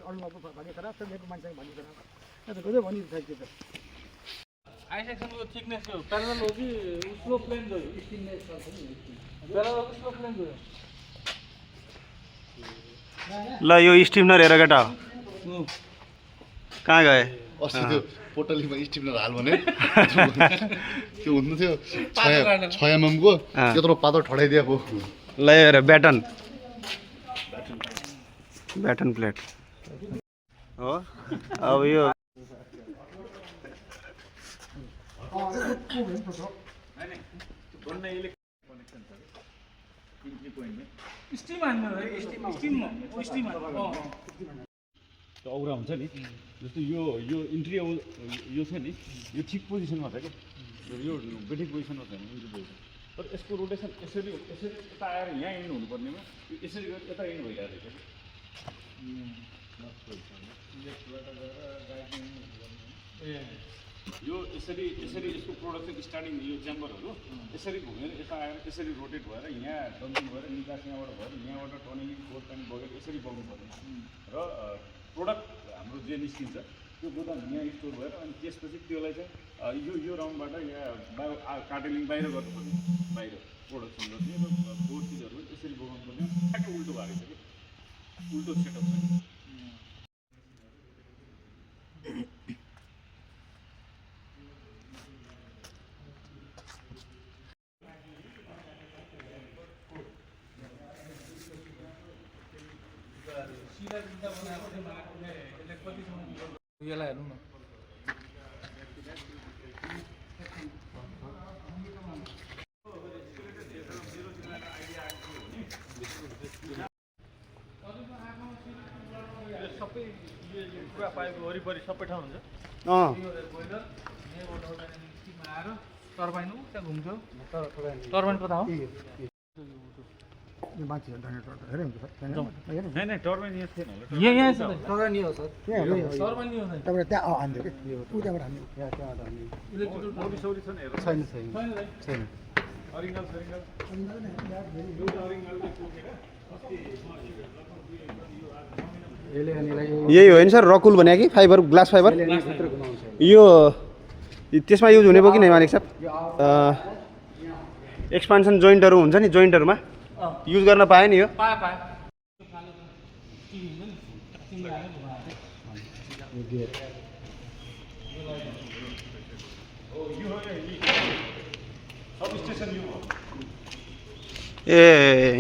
अरू भन्ने खराब छ मेरो मान्छेको भन्ने खराब त्यो त गजब भनिरहेको छ आई सेक्सनको थिकनेस हो प्यारलल हो कि स्लो प्लेन गयो स्टिमनेस छ नि प्यारलल स्लो प्लेन गयो ल यो स्टिमनर हेर केटा कहाँ गए अस्ति त्यो पोटलीमा स्टिमनर हाल भने त्यो हुनु थियो 6 mm को त्यत्रो पातो ठडाइदिएको ल हेर ब्याटन प्लेट हो अब यो स्टिम हान्नु स्टिम त्यो औरा हुन्छ नि जस्तो यो इन्ट्री यो छ नि यो ठिक पोजिसनमा छ क्या यो बेठिक पोजिसनमा छैन इन्ट्री पोजिसन तर यसको रोटेसन यसरी यता आएर यहाँ इन्ड हुनुपर्नेमा यसरी गरेर यता इन्ड भइरहेको छ यो यसरी यसको प्रोडक्सन स्टार्टिङ यो च्याम्बरहरू यसरी घुमेर यता आएर यसरी रोटेट भएर यहाँ डम्पिङ भएर निकास यहाँबाट भएर यहाँबाट टर्निङ फोर पानी बगेर यसरी बग्नु पर्ने र प्रोडक्ट हाम्रो जे निस्किन्छ त्यो गोदाम यहाँ स्टोर भएर अनि त्यसपछि त्यसलाई चाहिँ यो राउन्डबाट यहाँ कार्टेलिङ बाहिर गर्नुपर्ने बाहिर प्रोडक्सन गर्ने र फोर चिजहरू यसरी बगाउनु पर्ने ठ्याक्कै उल्टो भएको छ कि उल्टो सेटअप छ यसलाई हेर्नु न सबै पुरा पाइपको वरिपरि सबै ठाउँ हुन्छ बोइलर आएर टर्बाइन त्यहाँ घुम्थ्यो टर्बाइन कता हो मान्छे हेरे हुन्छ नहीं टर्बाइन यहाँ थिएन होला यहाँ छ टर्बाइन हो सर टर्बाइन नि हो तपाईँ त्यहाँ हान्दियो कि ऊ त्यहाँबाट हान्यो त्यहाँबाट हान्यो सौरी सौरी छ नि हेर छैन अरिङ्गल यही हो नि सर रकुल भने कि फाइबर ग्लास फाइबर यो त्यसमा युज हुने भयो कि नै मालिक साहब एक्सपान्सन जोइन्टहरू हुन्छ नि जोइन्टहरूमा युज गर्न पायो नि यो पाए ए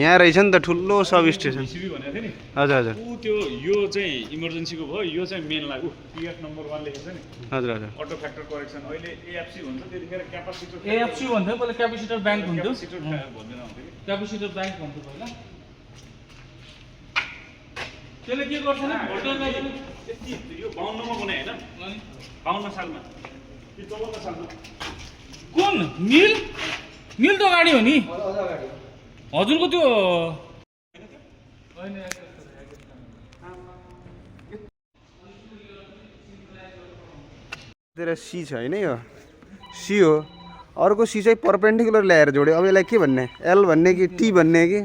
यहाँ रहेछ नि त ठुलो सब स्टेसन सिबी भनेको थियो नि हजुर हजुर ऊ त्यो यो चाहिँ इमर्जेन्सीको भयो यो चाहिँ मेन लाग्यो पिएफ नम्बर 1 लेखेको छ नि हजुर हजुर अटो फ्याक्टर करेक्सन अहिले एएफसी हुन्छ त्यतिखेर क्यापासिटर एएफसी भन्थ्यो पहिला क्यापेसिटर ब्याङ्क हुन्थ्यो क्यापासिटर भन्दैन आउँथ्यो कि क्यापेसिटर ब्याङ्क भन्थ्यो पहिला त्यसले के गर्छ नि भोल्टेजलाई यति यो 52 मा बनाए हैन 52 सालमा कि 54 सालमा कुन मिल त गाडी हो नि हजुरको त्यो तेरो सी छ होइन यो सी हो अर्को सी चाहिँ पर्पेन्डिकुलर ल्याएर जोड्यो अब यसलाई के भन्ने एल भन्ने कि टी भन्ने कि